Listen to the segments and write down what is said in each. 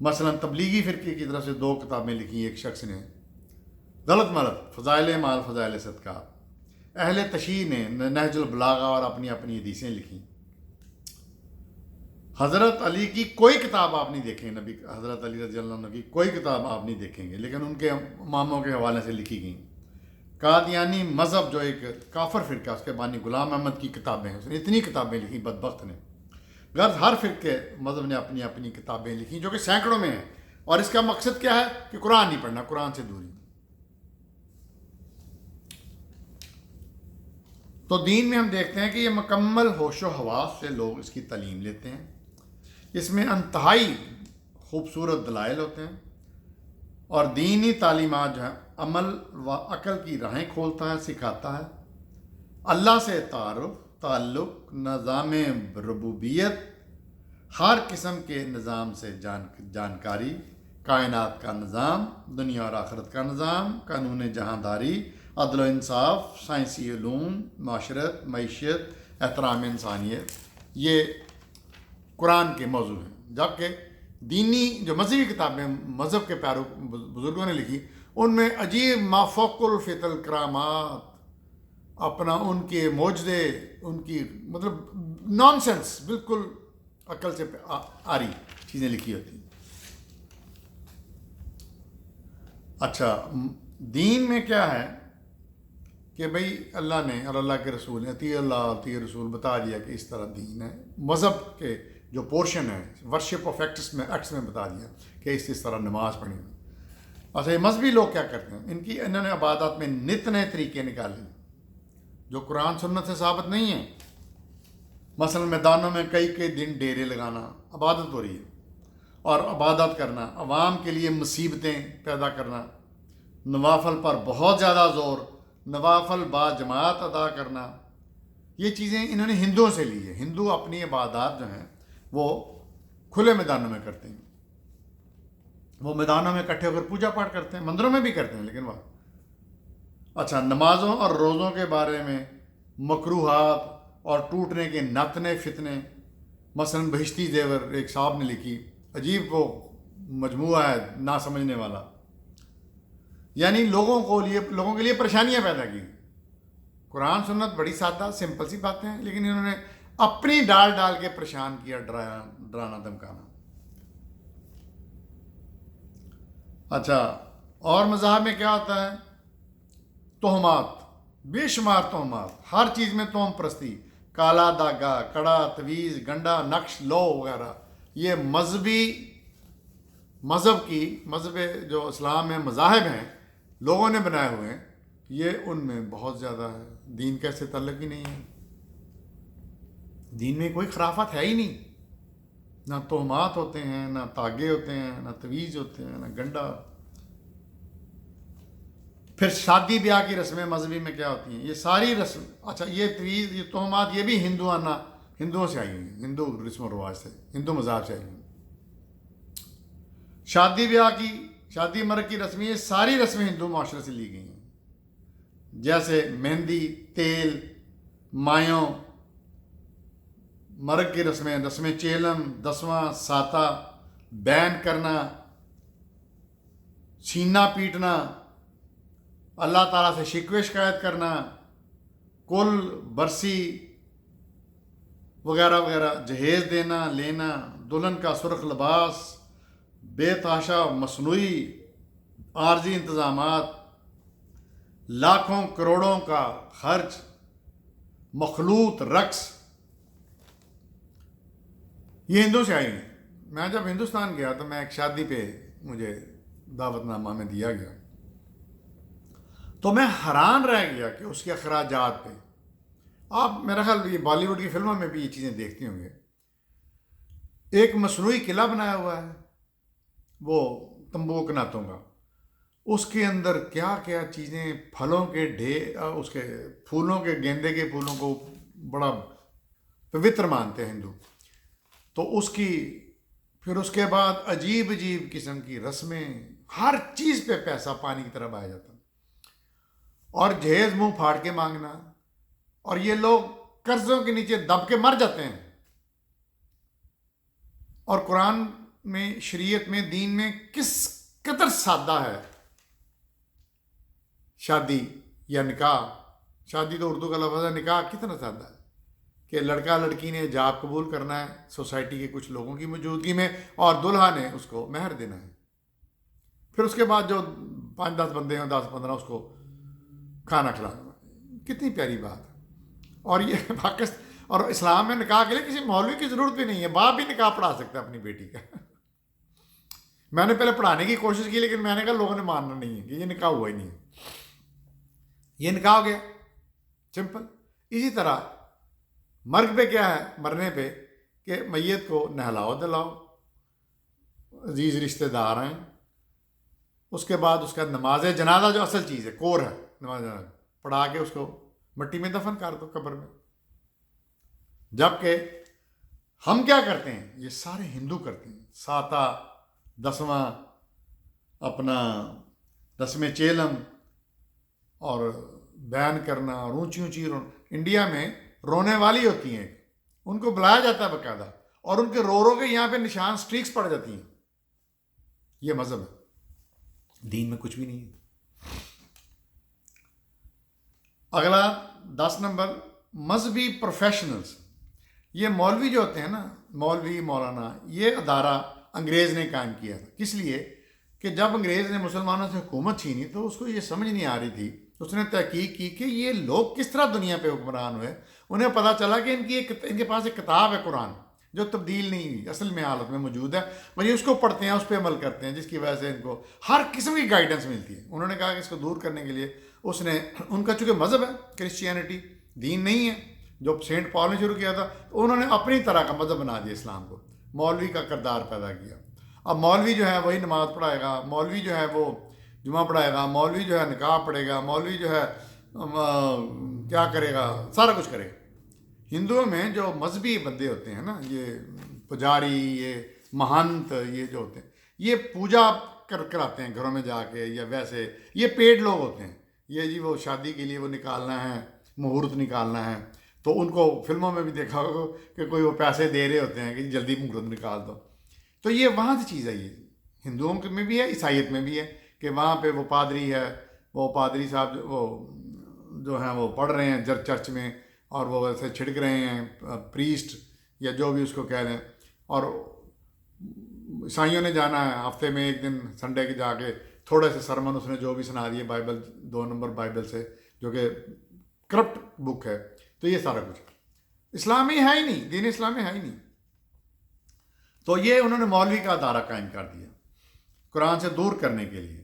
مثلا تبلیغی فرقے کی طرف سے 2 کتابیں لکھی ایک شخص نے، غلط ملط، فضائل مال فضائل صدقات۔ اہل تشیع نے نہج البلاغہ اور اپنی اپنی حدیثیں لکھیں۔ حضرت علی کی کوئی کتاب آپ نہیں دیکھیں، نبی حضرت علی رضی اللہ عنہ کی کوئی کتاب آپ نہیں دیکھیں گے، لیکن ان کے اماموں کے حوالے سے لکھی گئیں۔ قادیانی مذہب جو ایک کافر فرقہ، اس کے بانی غلام احمد کی کتابیں ہیں، اس نے اتنی کتابیں لکھی بدبخت نے۔ غرض ہر فرقے مذہب نے اپنی اپنی کتابیں لکھی جو کہ سینکڑوں میں ہیں، اور اس کا مقصد کیا ہے کہ قرآن نہیں پڑھنا، قرآن سے دوری۔ تو دین میں ہم دیکھتے ہیں کہ یہ مکمل ہوش و حواس سے لوگ اس کی تعلیم لیتے ہیں، اس میں انتہائی خوبصورت دلائل ہوتے ہیں، اور دینی تعلیمات جو ہیں عمل و عقل کی راہیں کھولتا ہے، سکھاتا ہے۔ اللہ سے تعلق، نظام ربوبیت، ہر قسم کے نظام سے جانکاری، کائنات کا نظام، دنیا اور آخرت کا نظام، قانون جہانداری، عدل و انصاف، سائنسی علوم، معاشرت، معیشت، احترام انسانیت، یہ قرآن کے موضوع ہیں۔ جبکہ دینی جو مذہبی کتابیں مذہب کے بزرگوں نے لکھی، ان میں عجیب مافوق الفطر کرامات، اپنا ان کے معجزے، ان کی مطلب نان سینس، بالکل عقل سے آری چیزیں لکھی ہوتی ہیں۔ اچھا، دین میں کیا ہے کہ بھئی اللہ نے اور اللہ کے رسول نے، اطیع اللہ اطیع رسول بتا دیا کہ اس طرح دین ہے۔ مذہب کے جو پورشن ہے ورشپ آف ایکٹس میں بتا دیا کہ اس طرح نماز پڑھنی ہے۔ اچھا، یہ مذہبی لوگ کیا کرتے ہیں؟ انہوں نے عبادات میں نت نئے طریقے نکالے جو قرآن سنت سے ثابت نہیں ہیں۔ مثلا میدانوں میں کئی دن ڈیرے لگانا عبادت ہو رہی ہے، اور عبادت کرنا، عوام کے لیے مصیبتیں پیدا کرنا، نوافل پر بہت زیادہ زور، نوافل با جماعت ادا کرنا، یہ چیزیں انہوں نے ہندوؤں سے لی ہے۔ ہندو اپنی عبادات جو ہیں وہ کھلے میدانوں میں کرتے ہیں، وہ میدانوں میں اکٹھے ہو کر پوجا پاٹ کرتے ہیں، مندروں میں بھی کرتے ہیں، لیکن وہ اچھا نمازوں اور روزوں کے بارے میں مکروہات اور ٹوٹنے کے نتنے فتنے، مثلا بہشتی زیور ایک صاحب نے لکھی، عجیب وہ مجموعہ ہے نہ سمجھنے والا، یعنی لوگوں کے لیے پریشانیاں پیدا کی۔ قرآن سنت بڑی سادہ سمپل سی باتیں ہیں، لیکن انہوں نے اپنی ڈال کے پریشان کیا، ڈرانا دھمکانا۔ اچھا، اور مذاہب میں کیا ہوتا ہے؟ تہمات، بے شمار تہمات، ہر چیز میں تہم پرستی، کالا داگا، کڑا، تویز، گنڈا، نقش، لو وغیرہ، یہ مذہب جو اسلام میں مذاہب ہیں لوگوں نے بنائے ہوئے ہیں، یہ ان میں بہت زیادہ ہے۔ دین کا اس سے تعلق ہی نہیں ہے، دین میں کوئی خرافت ہے ہی نہیں، نہ تہمات ہوتے ہیں، نہ تاگے ہوتے ہیں، نہ تویز ہوتے ہیں، نہ گنڈا۔ پھر شادی بیاہ کی رسمیں مذہبی میں کیا ہوتی ہیں؟ یہ ساری رسم، اچھا یہ تویز، یہ تہمات، یہ بھی ہندوؤں سے آئی ہوئی ہیں، ہندو رسم و رواج سے، ہندو مذہب سے آئی ہوئی ہیں۔ شادی مرگ کی رسمیں، یہ ساری رسمیں ہندو معاشرے سے لی گئی ہیں، جیسے مہندی، تیل، مایوں، مرگ کی رسمیں چیلم، دسواں، ساتہ، بین کرنا، سینہ پیٹنا، اللہ تعالیٰ سے شکوے شکایت کرنا، کل، برسی وغیرہ وغیرہ، جہیز دینا لینا، دلہن کا سرخ لباس، بے تحاشا مصنوعی عارضی انتظامات، لاکھوں کروڑوں کا خرچ، مخلوط رقص، یہ ہندو سے آئی ہیں۔ میں جب ہندوستان گیا تو میں ایک شادی پہ مجھے دعوت نامہ میں دیا گیا، تو میں حیران رہ گیا کہ اس کے اخراجات پہ، آپ میرا خیال یہ بالی ووڈ کی فلموں میں بھی یہ چیزیں دیکھتے ہوں گے، ایک مصنوعی قلعہ بنایا ہوا ہے وہ تمبو کناتوں کا، اس کے اندر کیا کیا چیزیں، پھلوں کے اس کے پھولوں کے، گیندے کے پھولوں کو بڑا پوتر مانتے ہیں ہندو، تو پھر اس کے بعد عجیب قسم کی رسمیں، ہر چیز پہ پیسہ پانی کی طرح بہایا جاتا، اور جہیز منہ پھاڑ کے مانگنا، اور یہ لوگ قرضوں کے نیچے دب کے مر جاتے ہیں، اور قرآن میں شریعت میں دین میں کس قدر سادہ ہے شادی یا نکاح. شادی تو اردو کا لفظ ہے، نکاح کتنا سادہ ہے کہ لڑکا لڑکی نے حجاب قبول کرنا ہے سوسائٹی کے کچھ لوگوں کی موجودگی میں، اور دلہا نے اس کو مہر دینا ہے. پھر اس کے بعد جو 5-10 بندے ہیں، 10-15 اس کو کھانا کھلانا. کتنی پیاری بات ہے. اور یہ پاکستان اور اسلام میں نکاح کے لیے کسی مولوی کی ضرورت بھی نہیں ہے، باپ بھی نکاح پڑھا سکتا ہے اپنی بیٹی کا. میں نے پہلے پڑھانے کی کوشش کی، لیکن میں نے کہا لوگوں نے ماننا نہیں ہے کہ یہ نکاح ہوا ہی نہیں ہے. یہ نکاح ہو گیا سمپل. اسی طرح مرگ پہ کیا ہے، مرنے پہ کہ میت کو نہلاؤ دلاؤ، عزیز رشتہ دار ہیں، اس کے بعد اس کا نماز جنازہ جو اصل چیز ہے، کور ہے نماز جنازہ، پڑھا کے اس کو مٹی میں دفن کر دو قبر میں. جبکہ ہم کیا کرتے ہیں، یہ سارے ہندو کرتے ہیں، ساتا 10واں اپنا 10ویں چیلم اور بیان کرنا اور اونچی اونچی انڈیا میں رونے والی ہوتی ہیں، ان کو بلایا جاتا ہے باقاعدہ، اور ان کے رو رو کے یہاں پہ نشان سٹریکس پڑ جاتی ہیں. یہ مذہب ہے، دین میں کچھ بھی نہیں ہے. اگلا 10 نمبر، مذہبی پروفیشنلز. یہ مولوی جو ہوتے ہیں نا، مولوی مولانا، یہ ادارہ انگریز نے قائم کیا تھا. کس لیے کہ جب انگریز نے مسلمانوں سے حکومت چھینی تو اس کو یہ سمجھ نہیں آ رہی تھی. اس نے تحقیق کی کہ یہ لوگ کس طرح دنیا پہ حکمران ہوئے. انہیں پتہ چلا کہ ان کے پاس ایک کتاب ہے قرآن، جو تبدیل نہیں ہوئی، اصل میں حالت میں موجود ہے، اور یہ اس کو پڑھتے ہیں، اس پہ عمل کرتے ہیں، جس کی وجہ سے ان کو ہر قسم کی گائیڈنس ملتی ہے. انہوں نے کہا کہ اس کو دور کرنے کے لیے اس نے، ان کا چونکہ مذہب ہے کرسچینٹی، دین نہیں ہے، جو سینٹ پال نے شروع کیا تھا، تو انہوں نے اپنی طرح کا مذہب بنا دیا اسلام کو. مولوی کا کردار پیدا کیا. اب مولوی جو ہے وہی نماز پڑھائے گا، مولوی جو ہے وہ جمعہ پڑھائے گا، مولوی جو ہے نکاح پڑھے گا، مولوی جو ہے کیا کرے گا، سارا کچھ کرے گا. ہندوؤں میں جو مذہبی بندے ہوتے ہیں نا، یہ پجاری، یہ مہنت، یہ جو ہوتے ہیں، یہ پوجا کراتے ہیں گھروں میں جا کے، یا ویسے یہ پیڈ لوگ ہوتے ہیں. یہ جی وہ شادی کے لیے وہ نکالنا ہے، مہورت نکالنا ہے، تو ان کو فلموں میں بھی دیکھا ہوگا کہ کوئی وہ پیسے دے رہے ہوتے ہیں کہ جلدی مہورت نکال دو. تو یہ وہاں سے چیز ہے، یہ ہندوؤں میں بھی ہے، عیسائیت میں بھی ہے، کہ وہاں پہ وہ پادری ہے، وہ پادری صاحب وہ جو ہیں وہ پڑھ رہے ہیں چرچ میں، اور وہ ویسے چھڑک رہے ہیں، پریسٹ یا جو بھی اس کو کہہ لیں. اور عیسائیوں نے جانا ہے ہفتے میں ایک دن سنڈے کے جا کے تھوڑے سے سرمن اس نے جو بھی سنا دیے بائبل 2 نمبر بائبل سے، جو کہ کرپٹ بک ہے. تو یہ سارا کچھ اسلامی ہے ہی نہیں، دین اسلامی ہے ہی نہیں. تو یہ انہوں نے مولوی کا ادارہ قائم کر دیا قرآن سے دور کرنے کے لیے.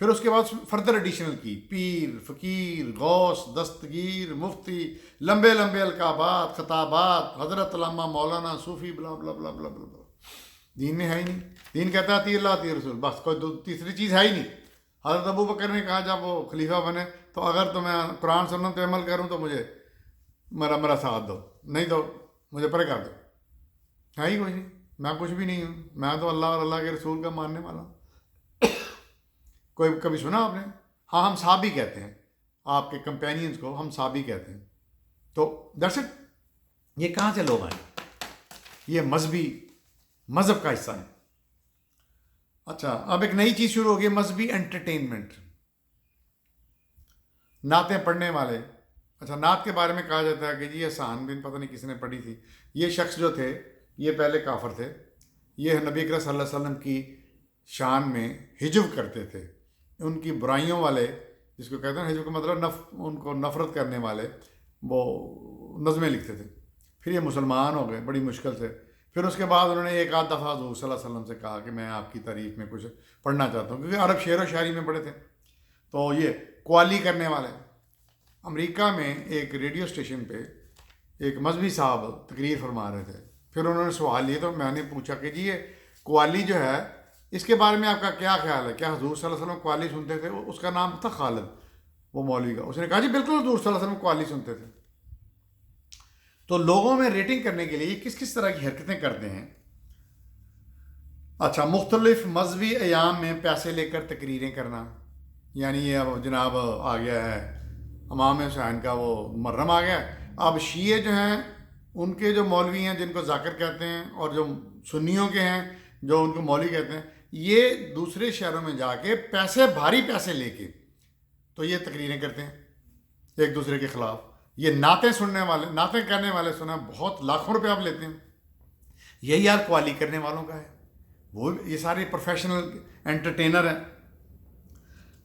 پھر اس کے بعد فردر ایڈیشنل کی، پیر، فقیر، غوث، دستگیر، مفتی، لمبے لمبے القابات، خطابات، حضرت علامہ، مولانا، صوفی، بلا بلا بلا بلا بلا بلا. دین میں ہے ہی نہیں. دین کہتا ہے اطیع اللہ اطیع رسول، بس کوئی تیسری چیز ہے ہی نہیں. حضرت ابو بکر نے کہا جب وہ خلیفہ بنے تو اگر تو میں قرآن سنت پہ عمل کروں تو مجھے میرا ساتھ دو، نہیں تو مجھے پرے کر دو. ہے ہی کوئی نہیں، میں کچھ بھی نہیں ہوں، میں تو اللہ اور اللہ کے رسول کا ماننے والا ہوں. کوئی کبھی سنا آپ نے؟ ہاں، ہم صحابی کہتے ہیں، آپ کے کمپینینز کو ہم صحابی کہتے ہیں. تو دیٹس اٹ. یہ کہاں سے لوگ آئے؟ یہ مذہب کا حصہ ہے. اچھا، اب ایک نئی چیز شروع ہو گئی، مذہبی انٹرٹینمنٹ. نعتیں پڑھنے والے. اچھا، نعت کے بارے میں کہا جاتا ہے کہ جی احسان بن، پتہ نہیں کس نے پڑھی تھی، یہ شخص جو تھے یہ پہلے کافر تھے. یہ نبی اکرم صلی اللہ علیہ وسلم کی شان میں ہجو کرتے تھے. ان کی برائیوں والے، جس کو کہتے ہیں ہجو کا مطلب ان کو نفرت کرنے والے، وہ نظمیں لکھتے تھے. پھر یہ مسلمان ہو گئے بڑی مشکل سے. پھر اس کے بعد انہوں نے ایک آدھ دفعہ حضور صلی اللہ علیہ وسلم سے کہا کہ میں آپ کی تعریف میں کچھ پڑھنا چاہتا ہوں، کیونکہ عرب شعر و شاعری میں پڑھے تھے. تو یہ قوالی کرنے والے. امریکہ میں ایک ریڈیو اسٹیشن پہ ایک مذہبی صاحب تقریر فرما رہے تھے. پھر انہوں نے سوال لیے تو میں نے پوچھا کہ جی یہ قوالی جو ہے اس کے بارے میں آپ کا کیا خیال ہے، کیا حضور صلی اللہ علیہ وسلم قوالی سنتے تھے؟ اس کا نام تھا خالد، وہ مولوی کا. اس نے کہا جی بالکل حضور صلی اللہ علیہ وسلم قوالی سنتے تھے. تو لوگوں میں ریٹنگ کرنے کے لیے کس کس طرح کی حرکتیں کرتے ہیں. اچھا، مختلف مذہبی ایام میں پیسے لے کر تقریریں کرنا. یعنی یہ اب جناب آ گیا ہے امام حسین کا وہ محرم آ گیا. اب شیعہ جو ہیں ان کے جو مولوی ہیں جن کو ذاکر کہتے ہیں، اور جو سنیوں کے ہیں جو ان کو مولوی کہتے ہیں، یہ دوسرے شہروں میں جا کے پیسے، بھاری پیسے لے کے تو یہ تقریریں کرتے ہیں ایک دوسرے کے خلاف. یہ نعتیں سننے والے، نعتیں کرنے والے سنا بہت لاکھوں روپے آپ لیتے ہیں. یہی حال قوالی کرنے والوں کا ہے، وہ یہ سارے پروفیشنل انٹرٹینر ہیں.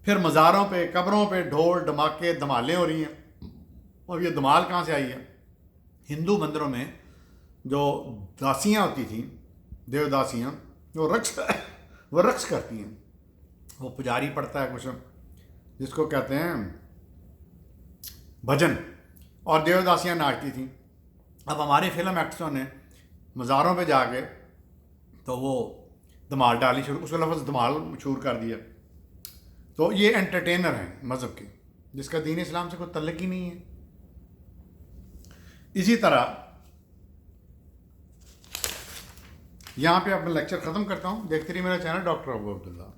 پھر مزاروں پہ، قبروں پہ ڈھول ڈھماکے دھمالیں ہو رہی ہیں. اور یہ دھمال کہاں سے آئی ہے؟ ہندو مندروں میں جو داسیاں ہوتی تھیں، دیو داسیاں، وہ رقص کرتی ہیں. وہ پجاری پڑھتا ہے کچھ جس کو کہتے ہیں بھجن، اور دیو داسیاں ناچتی تھیں. اب ہمارے فلم ایکٹروں نے مزاروں پہ جا کے تو وہ دھمال ڈالی شروع، اس کو لفظ دھمال مشہور کر دیا. تو یہ انٹرٹینر ہیں مذہب کے، جس کا دین اسلام سے کوئی تعلق ہی نہیں ہے. اسی طرح یہاں پہ اپنا لیکچر ختم کرتا ہوں. دیکھتے رہیے میرا چینل ڈاکٹر ابو عبداللہ.